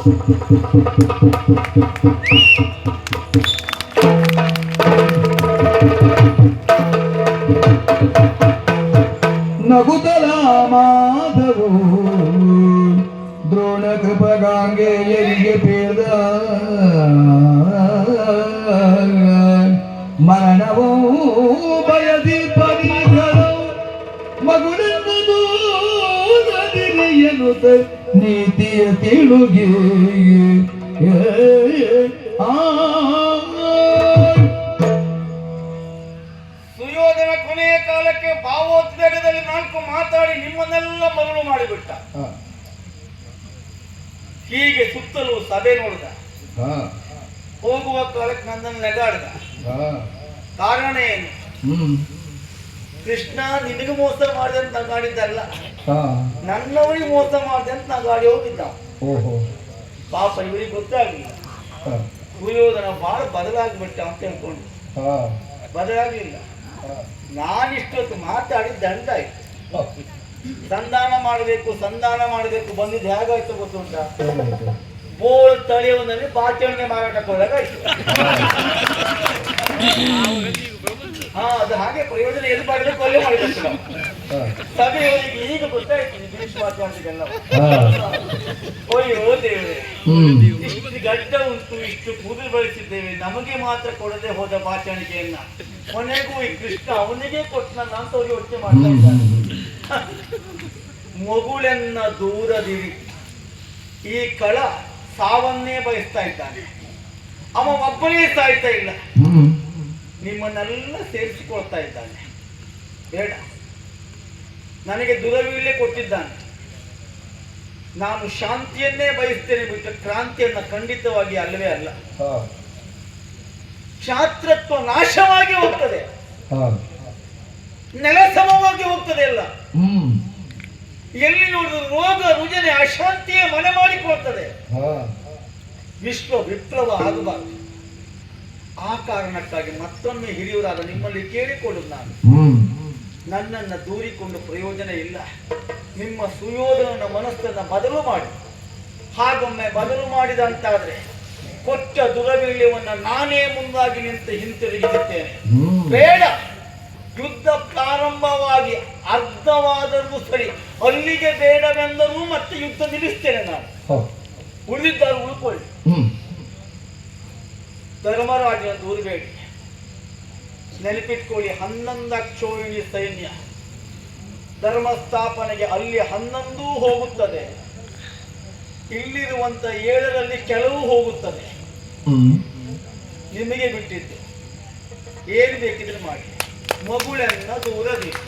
ನಗುತಲ ಮಾಧವು ದ್ರೋಣ ಕೃಪಗಾಂಗೆ ಎರಿಗೆ ಪೇದ ಮರಣವೂ ಬಯದಿ ಪರಿಗಳು ಮಗುಳೆಂಬುದು ಎನ್ನುತ್ತ ನೀತಿಯ ತಿಳುಗೆ ಸುಯೋಧನ ಕೊನೆಯ ಕಾಲಕ್ಕೆ ಭಾವೋದ್ವೇಗದಲ್ಲಿ ನಾಲ್ಕು ಮಾತಾಡಿ ನಿಮ್ಮನ್ನೆಲ್ಲ ಮರಳು ಮಾಡಿಬಿಟ್ಟ. ಹೀಗೆ ಸುತ್ತಲೂ ಸಭೆ ನೋಡಿದ. ಹೋಗುವ ಕಾಲಕ್ಕೆ ನನ್ನನ್ನು ನೆಗಾಡ್ದ. ಕಾರಣ ಏನು? ಕೃಷ್ಣ ನಿನಗೆ ಮೋಸ ಮಾಡಿದೆ ಅಂತ ನಗಾಡಿದ್ದಲ್ಲ, ನನ್ನವರಿಗೆ ಮೋಸ ಮಾಡಿದೆ ಅಂತ ನಗಾಡಿ ಹೋಗಿದ್ದ. ಪಾಪ ಇವರಿಗೆ ಗೊತ್ತಾಗ್ಲಿಲ್ಲ. ಸುಯೋಧನ ಬಹಳ ಬದಲಾಗ್ಬಿಟ್ಟ ಅಂತ ಹೇಳ್ಕೊಂಡು ಬದಲಾಗ್ಲಿಲ್ಲ. ನಾನಿಷ್ಟೊತ್ತು ಮಾತಾಡಿ ದಂಡ ಆಯ್ತು. ಸಂಧಾನ ಮಾಡಬೇಕು ಬಂದಿದ್ದು ಹೇಗಾಯ್ತು ಗೊತ್ತುಂಟ? ಬೋಳ್ ತಳಿಯವನಲ್ಲಿ ಬಾಚಣಿಗೆ ಮಾರಾಟಕ್ಕೆ ಹೋದಾಗ ಆಯ್ತು. ಅದು ಹಾಗೆ ಪ್ರಯೋಜನ ಎಲ್ಲಿ ಮಾಡಿದ್ರೆ ಕೊಲ್ಲೆ ಮಾಡಿದ್ರು ಸಭೆಯವರಿಗೆ ಈಗ ಗೊತ್ತಾಯ್ತು ಇಂಗ್ಲಿಷ್ ಮಾತಾಡ್ತಿಗೆಲ್ಲ. ಅಯ್ಯೋ ದೇವ್ರೆ, ಇಷ್ಟು ಗಡ್ಡ ಉಂಟು, ಇಷ್ಟು ಕೂದಲು ಬಳಸಿದ್ದೇವೆ, ನಮಗೆ ಮಾತ್ರ ಕೊಡದೆ ಹೋದ ಬಾಚಣಿಗೆಯನ್ನ ಕೊನೆಗೂ ಈ ಕೃಷ್ಣ ಅವನಿಗೆ ಕೊಟ್ಟನಲ್ಲ ಅಂತ ಅವ್ರಿಗೆ ಯೋಚನೆ ಮಾಡ್ತಾ ಇದ್ದಾನೆ. ಮಗುಳೆನ್ನ ದೂರದಿರಿ, ಈ ಕಳ ಸಾವನ್ನೇ ಬಯಸ್ತಾ ಇದ್ದಾನೆ. ಅವ ಒಬ್ಬನೇ ಸಾಯ್ತಾ ಇಲ್ಲ, ನಿಮ್ಮನ್ನೆಲ್ಲ ಸೇರಿಸಿಕೊಳ್ತಾ ಇದ್ದಾನೆ. ಬೇಡ, ನನಗೆ ದುರವಿಲ್ಲೇ ಕೊಟ್ಟಿದ್ದಾನೆ. ನಾನು ಶಾಂತಿಯನ್ನೇ ಬಯಸ್ತೇನೆ ಬಿಟ್ಟು ಕ್ರಾಂತಿಯನ್ನ ಖಂಡಿತವಾಗಿ ಅಲ್ಲವೇ ಅಲ್ಲ. ಕ್ಷಾತ್ರತ್ವ ನಾಶವಾಗಿ ಹೋಗ್ತದೆ, ನೆಲಸಮವಾಗಿ ಹೋಗ್ತದೆ. ಎಲ್ಲ ಎಲ್ಲಿ ನೋಡಿದ್ರು ರೋಗ ರುಜನೆ ಅಶಾಂತಿಯೇ ಮನೆ ಮಾಡಿಕೊಳ್ತದೆ. ವಿಶ್ವ ವಿಪ್ಲವ ಆಗಬಾರದು. ಆ ಕಾರಣಕ್ಕಾಗಿ ಮತ್ತೊಮ್ಮೆ ಹಿರಿಯವರಾದ ನಿಮ್ಮಲ್ಲಿ ಕೇಳಿಕೊಳ್ಳುವುದು ನಾನು, ನನ್ನನ್ನು ದೂರಿಕೊಂಡು ಪ್ರಯೋಜನ ಇಲ್ಲ. ನಿಮ್ಮ ಸುಯೋಧನನ ಮನಸ್ಸನ್ನು ಬದಲು ಮಾಡಿ, ಹಾಗೊಮ್ಮೆ ಬದಲು ಮಾಡಿದಂತಾದ್ರೆ ಕೊಟ್ಟ ದುರವೀಳ್ಯವನ್ನ ನಾನೇ ಮುಂದಾಗಿ ನಿಂತು ಹಿಂತಿರುಗಿಸುತ್ತೇನೆ. ಬೇಡ, ಯುದ್ಧ ಪ್ರಾರಂಭವಾಗಿ ಅರ್ಧವಾದರೂ ಸರಿ, ಅಲ್ಲಿಗೆ ಬೇಡವೆಂದರೂ ಮತ್ತೆ ಯುದ್ಧ ನಿಲ್ಲಿಸ್ತೇನೆ ನಾನು. ಉಳಿದಿದ್ದಾರೆ ಉಳ್ಕೊಳ್ಳಿ. ಧರ್ಮರಾಜನ ದೂರಬೇಡಿ, ನೆನಪಿಟ್ಕೊಳ್ಳಿ. 11 ಅಕ್ಷೋಹಿಣಿ ಸೈನ್ಯ ಧರ್ಮ ಸ್ಥಾಪನೆಗೆ ಅಲ್ಲಿ 11 ಹೋಗುತ್ತದೆ, ಇಲ್ಲಿರುವಂತ 7ರಲ್ಲಿ ಕೆಲವು ಹೋಗುತ್ತದೆ. ನಿಮಗೆ ಬಿಟ್ಟಿದ್ದು, ಏನು ಬೇಕಿದ್ರೆ ಮಾಡಿ. ಮಗುಳನ್ನ ದೂರದಿಟ್ಟು